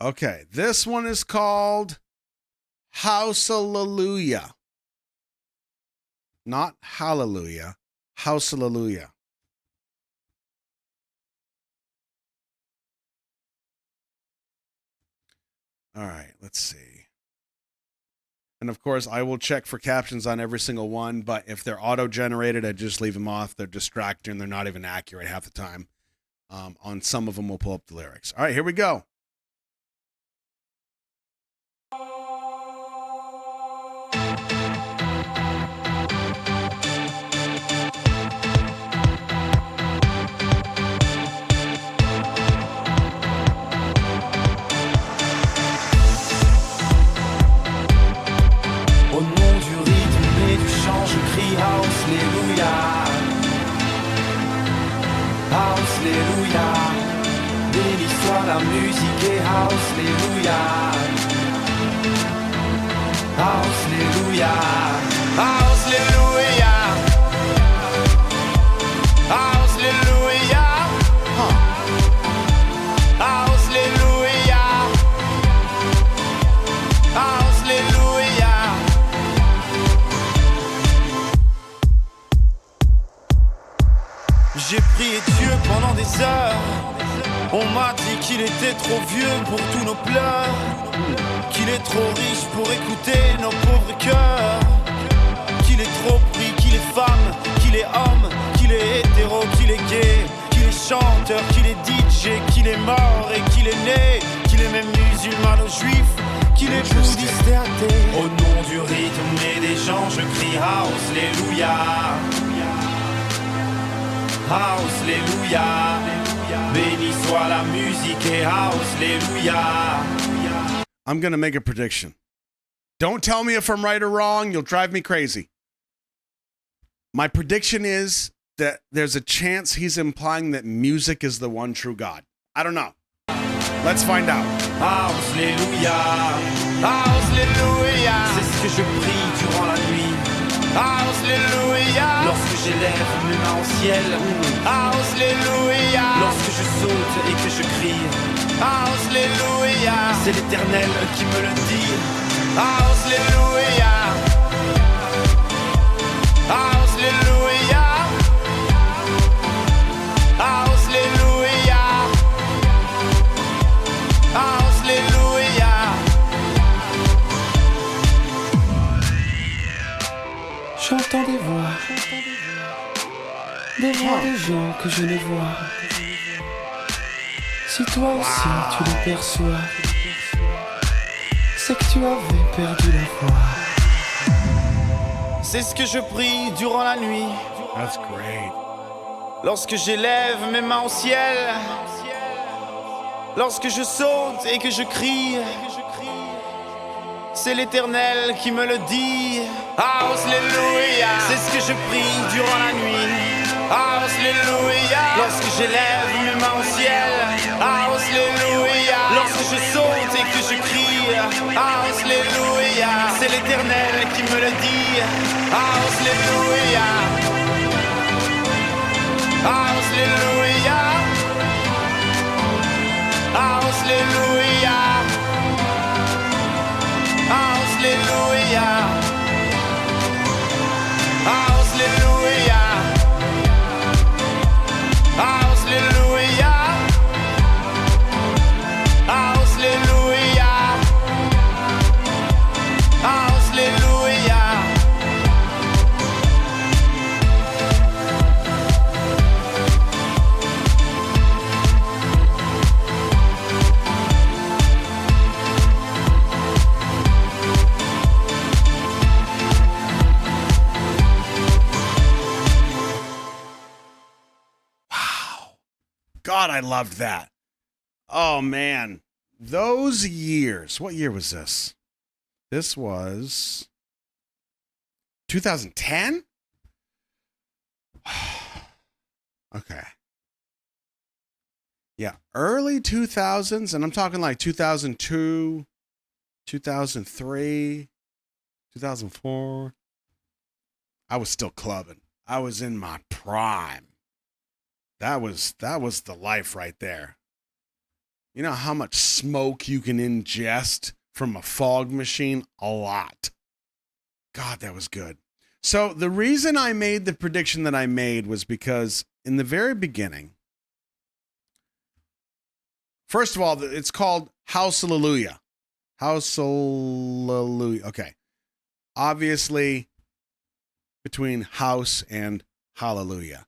Okay, this one is called Hallelujah. Not Hallelujah. Hallelujah. All right, let's see. And of course, I will check for captions on every single one, but if they're auto-generated, I just leave them off. They're distracting. They're not even accurate half the time. On some of them, we'll pull up the lyrics. All right, here we go. Au nom du rythme et du chant, je crie Hallelujah. Hallelujah. Béni soit la musique et Hallelujah. Hallelujah. Hallelujah. Hallelujah. Hallelujah. Hallelujah. J'ai prié Dieu pendant des heures. On m'a dit qu'il était trop vieux pour tous nos pleurs, qu'il est trop riche pour écouter nos pauvres cœurs, qu'il est trop pris, qu'il est femme, qu'il est homme, qu'il est hétéro, qu'il est gay, qu'il est chanteur, qu'il est DJ, qu'il est mort et qu'il est né, qu'il est même musulman ou juif, qu'il est bouddhiste et athée. Au nom du rythme et des gens, je crie Hallelujah. Hallelujah. Béni soit la musique et Hallelujah. I'm going to make a prediction. Don't tell me if I'm right or wrong. You'll drive me crazy. My prediction is that there's a chance he's implying that music is the one true God. I don't know. Let's find out. Hallelujah. Hallelujah. C'est ce que je prie durant la nuit. Hallelujah. Lorsque j'élève mes mains au ciel. Hallelujah. Lorsque je saute et que je crie. Hallelujah. C'est l'Éternel qui me le dit. Hallelujah. Hallelujah. Hallelujah. Hallelujah. J'entends des voix de gens que je ne vois. Si toi aussi tu les perçois, c'est que tu avais perdu la foi. C'est ce que je prie durant la nuit. That's great. Lorsque j'élève mes mains au ciel, lorsque je saute et que je crie, c'est l'Éternel qui me le dit. Hallelujah. C'est ce que je prie durant la nuit. Hallelujah. Lorsque j'élève mes mains au ciel. Hallelujah. Lorsque je saute et que je crie. Hallelujah. C'est l'Éternel qui me le dit. Hallelujah. Hallelujah. Hallelujah. Hallelujah. Hallelujah. Hallelujah. Hallelujah. Hallelujah. God, I loved that. Oh, man. Those years. What year was this? This was 2010? Okay. Yeah, early 2000s, and I'm talking like 2002, 2003, 2004. I was still clubbing. I was in my prime. That was the life right there. You know how much smoke you can ingest from a fog machine? A lot. God, that was good. So the reason I made the prediction that I made was because in the very beginning, first of all, it's called House Hallelujah. House Hallelujah. Okay. Obviously, between house and hallelujah.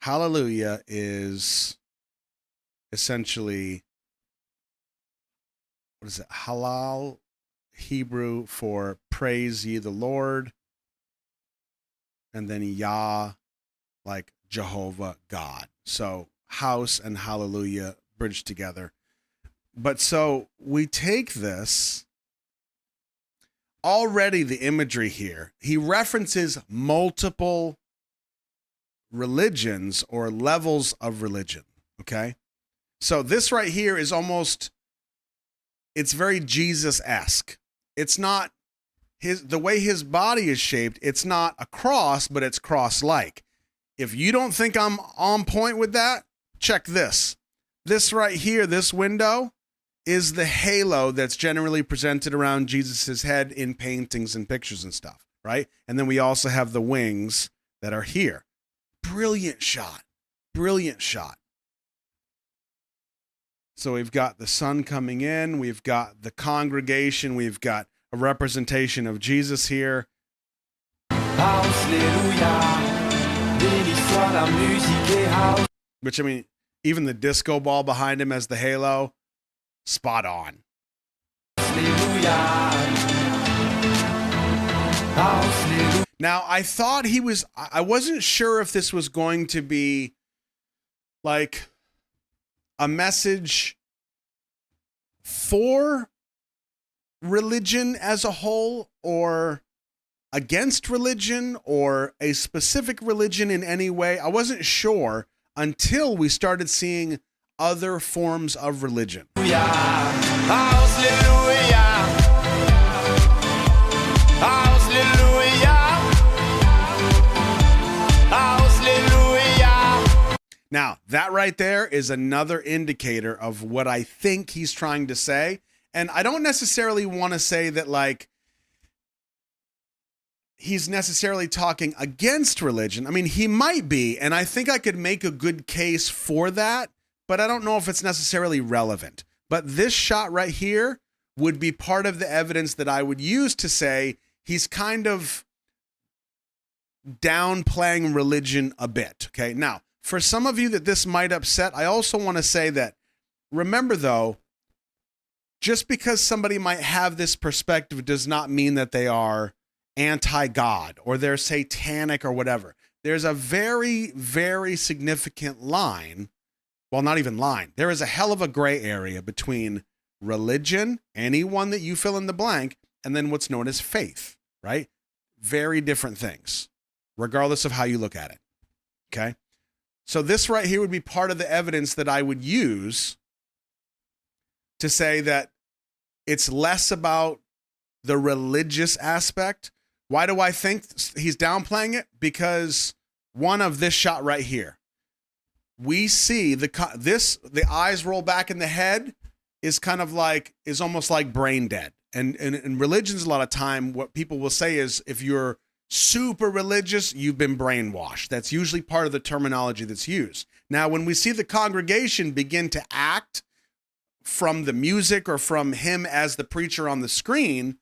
Hallelujah is essentially, what is it? Halal, Hebrew for praise ye the Lord. And then Yah, like Jehovah God. So house and hallelujah bridged together. But so we take this, already the imagery here, he references multiple religions or levels of religion, okay? So this right here is almost, it's very Jesus-esque. It's not the way his body is shaped, it's not a cross, but it's cross-like. If you don't think I'm on point with that, check this. This right here, this window, is the halo that's generally presented around Jesus's head in paintings and pictures and stuff, right? And then we also have the wings that are here. Brilliant shot. Brilliant shot. So we've got the sun coming in, we've got the congregation, we've got a representation of Jesus here. Which, I mean, even the disco ball behind him as the halo, spot on. Now, I thought I wasn't sure if this was going to be like a message for religion as a whole or against religion or a specific religion in any way. I wasn't sure until we started seeing other forms of religion. Now, that right there is another indicator of what I think he's trying to say. And I don't necessarily want to say that, like, he's necessarily talking against religion. I mean, he might be, and I think I could make a good case for that, but I don't know if it's necessarily relevant. But this shot right here would be part of the evidence that I would use to say he's kind of downplaying religion a bit, okay? Now, for some of you that this might upset, I also want to say that, remember though, just because somebody might have this perspective does not mean that they are anti-God or they're satanic or whatever. There's a very, very significant line. Well, not even line. There is a hell of a gray area between religion, any one that you fill in the blank, and then what's known as faith, right? Very different things, regardless of how you look at it, okay? So this right here would be part of the evidence that I would use to say that it's less about the religious aspect. Why do I think he's downplaying it? Because one of this shot right here, we see the eyes roll back in the head is kind of like, is almost like brain dead. And in religions, a lot of time, what people will say is if you're super religious, you've been brainwashed. That's usually part of the terminology that's used. Now, when we see the congregation begin to act from the music or from him as the preacher on the screen,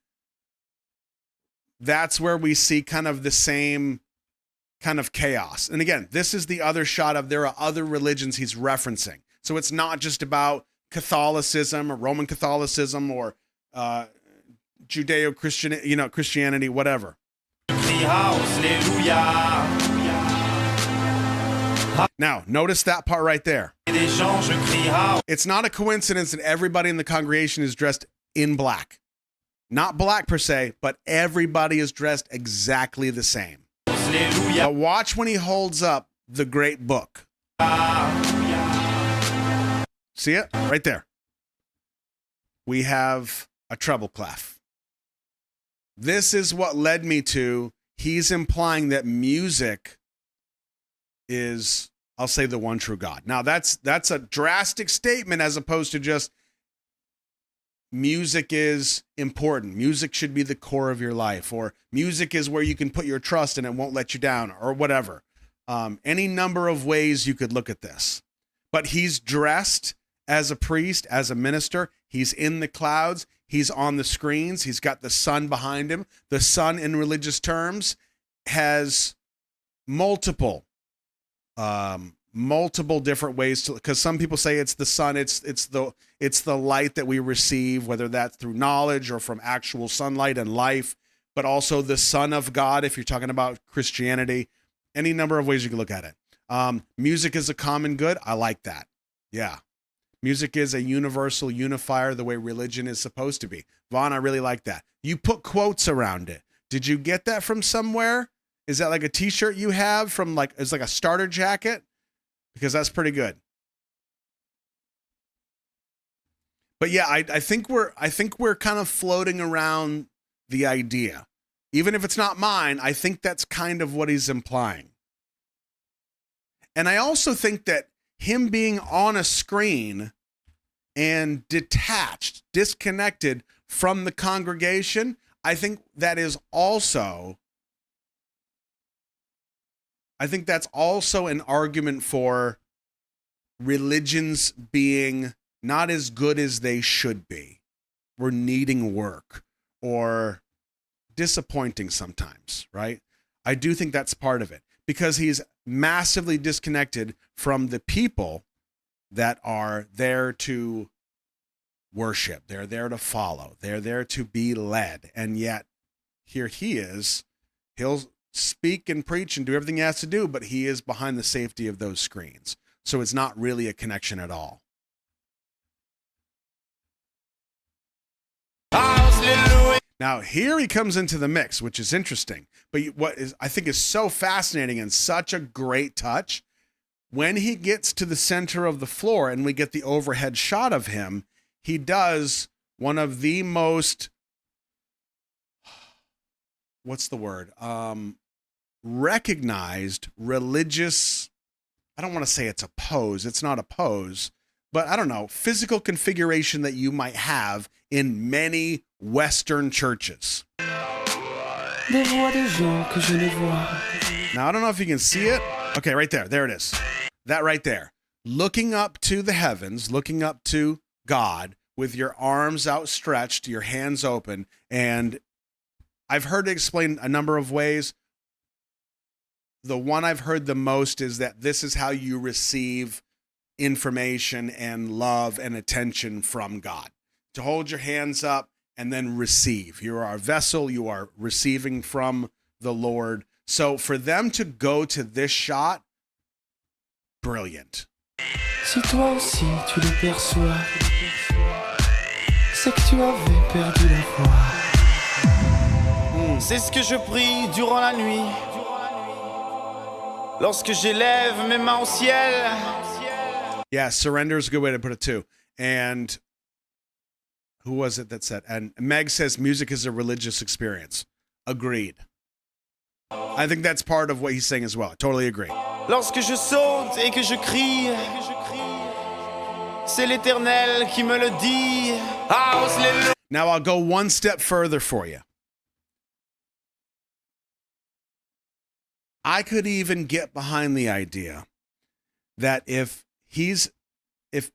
that's where we see kind of the same kind of chaos. And again, this is the other shot of there are other religions he's referencing. So it's not just about Catholicism or Roman Catholicism or Judeo-Christian, Christianity, whatever. Now, notice that part right there. It's not a coincidence that everybody in the congregation is dressed in black. Not black per se, but everybody is dressed exactly the same. Now watch when he holds up the great book. See it? Right there. We have a treble clef. This is what led me to, he's implying that music is I'll say the one true God. Now that's a drastic statement as opposed to just music is important. Music should be the core of your life, or music is where you can put your trust and it won't let you down, or whatever. Any number of ways you could look at this. But he's dressed as a priest, as a minister. He's in the clouds. He's on the screens. He's got the sun behind him. The sun, in religious terms, has multiple different ways to, because some people say it's the sun, it's the light that we receive, whether that's through knowledge or from actual sunlight and life, but also the Son of God if you're talking about Christianity. Any number of ways you can look at it. Music is a common good. I like that. Yeah. Music is a universal unifier the way religion is supposed to be. Vaughn, I really like that. You put quotes around it. Did you get that from somewhere? Is that like a t-shirt you have from it's like a starter jacket? Because that's pretty good. But yeah, I think we're kind of floating around the idea. Even if it's not mine, I think that's kind of what he's implying. And I also think that him being on a screen and detached, disconnected from the congregation, I think that's also an argument for religions being not as good as they should be. We're needing work or disappointing sometimes, right? I do think that's part of it because he's massively disconnected from the people that are there to worship. They're there to follow. They're there to be led. And yet here he is. He'll speak and preach and do everything he has to do, but he is behind the safety of those screens. So it's not really a connection at all. Now, here he comes into the mix, which is interesting. But what is I think is so fascinating and such a great touch, when he gets to the center of the floor and we get the overhead shot of him, he does one of the most, what's the word? Recognized religious, I don't want to say it's a pose. It's not a pose, but I don't know, physical configuration that you might have in many Western churches. Now, I don't know if you can see it. Okay, right there. There it is. That right there. Looking up to the heavens, looking up to God with your arms outstretched, your hands open. And I've heard it explained a number of ways. The one I've heard the most is that this is how you receive information and love and attention from God. To hold your hands up and then receive. You are a vessel, you are receiving from the Lord. So for them to go to this shot, brilliant. Si toi aussi tu le perçois, c'est que tu avais perdu la foi. C'est ce que je prie durant la nuit. Lorsque j'élève mes mains au ciel. Yeah, surrender is a good way to put it too. And who was it that said? And Meg says music is a religious experience. Agreed. I think that's part of what he's saying as well. I totally agree. Lorsque je saute et que je crie, c'est l'Éternel qui me le dit. Now I'll go one step further for you. I could even get behind the idea that if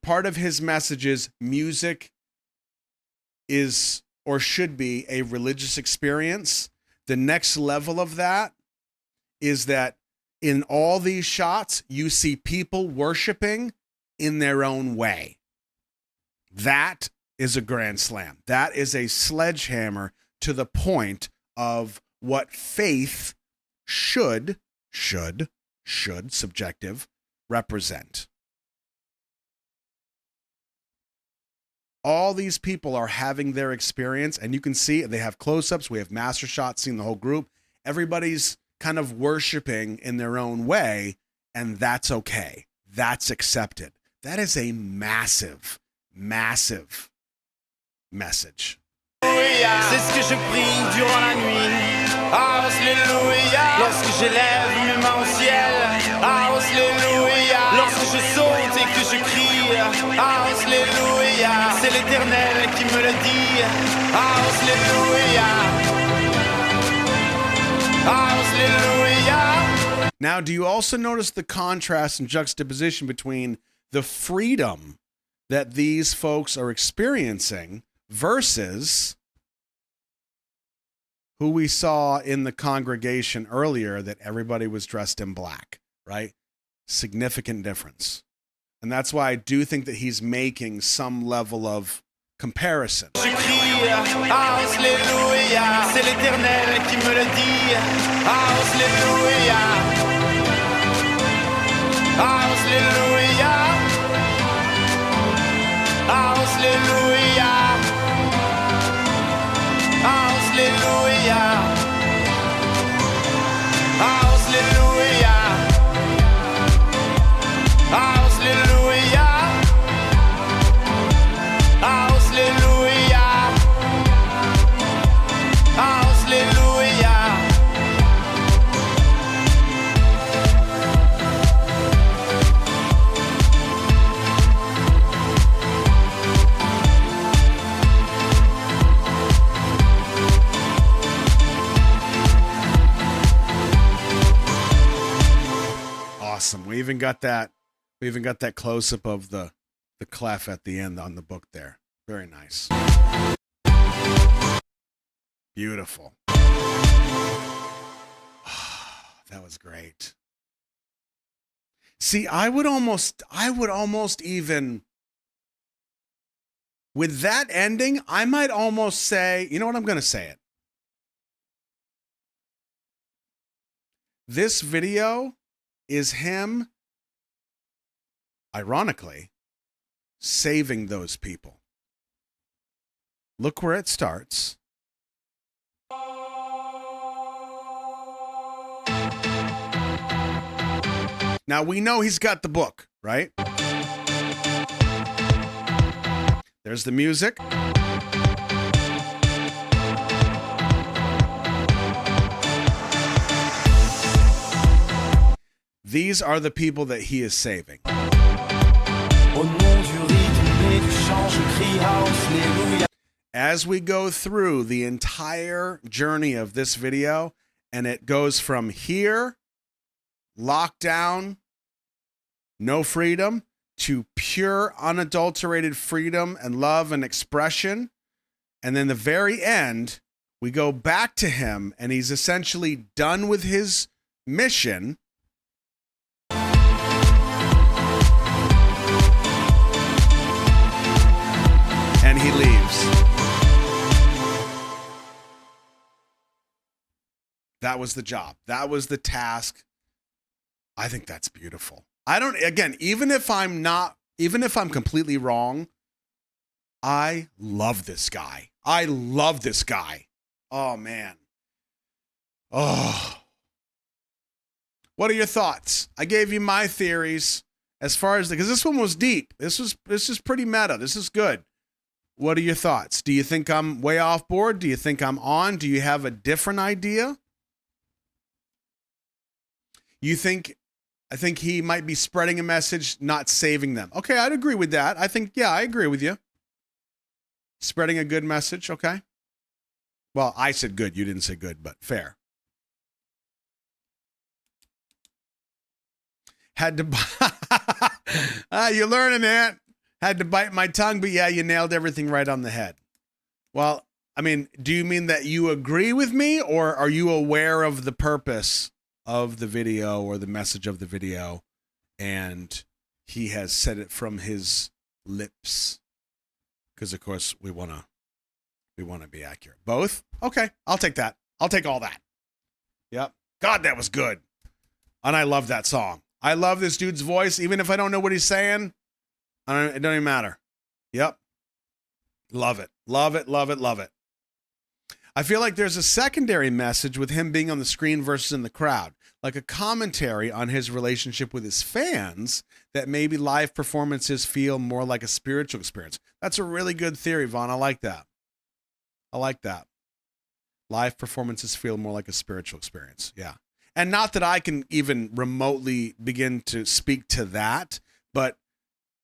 part of his message is music is or should be a religious experience, the next level of that is that in all these shots, you see people worshiping in their own way. That is a grand slam. That is a sledgehammer to the point of what faith should, subjective, represent. All these people are having their experience, and you can see they have close-ups. We have master shots, seeing the whole group. Everybody's kind of worshiping in their own way, and that's okay. That's accepted. That is a massive, massive message. C'est ce que je prie durant la nuit. Alléluia. Lorsque j'élève mes mains au ciel. Alléluia. je saute et que je crie. Alléluia, c'est l'Éternel qui me le dit. Alléluia, Alléluia. Now, do you also notice the contrast and juxtaposition between the freedom that these folks are experiencing versus who we saw in the congregation earlier, that everybody was dressed in black, right? Significant difference. And that's why I do think that he's making some level of comparison. Je crie, Alléluia, c'est l'Éternel qui me le dit. Alléluia, Alléluia, Alléluia, Alléluia, Alléluia, Alléluia, Alléluia, Alléluia. Awesome. We even got that close up of the clef at the end on the book there. Very nice. Beautiful. That was great. See, I would almost even, with that ending, I might almost say, you know what, I'm going to say it. This video is him, ironically, saving those people. Look where it starts. Now, we know he's got the book, right? There's the music. These are the people that he is saving. As we go through the entire journey of this video, and it goes from here, lockdown, no freedom, to pure, unadulterated freedom and love and expression. And then the very end, we go back to him, and he's essentially done with his mission. And he leaves. That was the job. That was the task. I think that's beautiful. Even if I'm completely wrong, I love this guy. Oh, man. Oh. What are your thoughts? I gave you my theories as far as, because this one was deep. This is pretty meta. This is good. What are your thoughts? Do you think I'm way off board? Do you think I'm on? Do you have a different idea? I think he might be spreading a message, not saving them. Okay, I'd agree with that. I agree with you. Spreading a good message, okay. Well, I said good. You didn't say good, but fair. Had to, you're learning that. Had to bite my tongue, but yeah, you nailed everything right on the head. Well, I mean, do you mean that you agree with me, or are you aware of the purpose of the video or the message of the video, and he has said it from his lips? Because of course we want to be accurate. Both? Okay, I'll take that. I'll take all that. Yep. God, that was good. And I love that song. I love this dude's voice, even if I don't know what he's saying. It don't even matter. Yep. Love it. Love it. Love it. Love it. I feel like there's a secondary message with him being on the screen versus in the crowd, like a commentary on his relationship with his fans, that maybe live performances feel more like a spiritual experience. That's a really good theory, Vaughn. I like that. Live performances feel more like a spiritual experience. Yeah. And not that I can even remotely begin to speak to that, But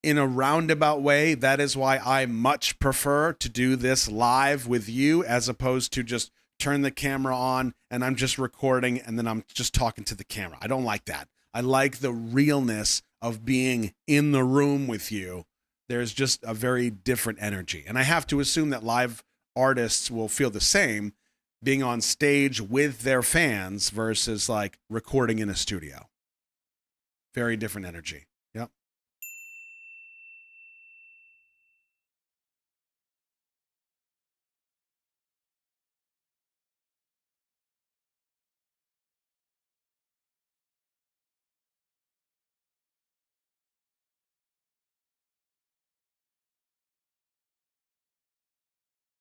in a roundabout way, that is why I much prefer to do this live with you as opposed to just turn the camera on and I'm just recording and then I'm just talking to the camera. I don't like that. I like the realness of being in the room with you. There's just a very different energy. And I have to assume that live artists will feel the same being on stage with their fans versus like recording in a studio. Very different energy.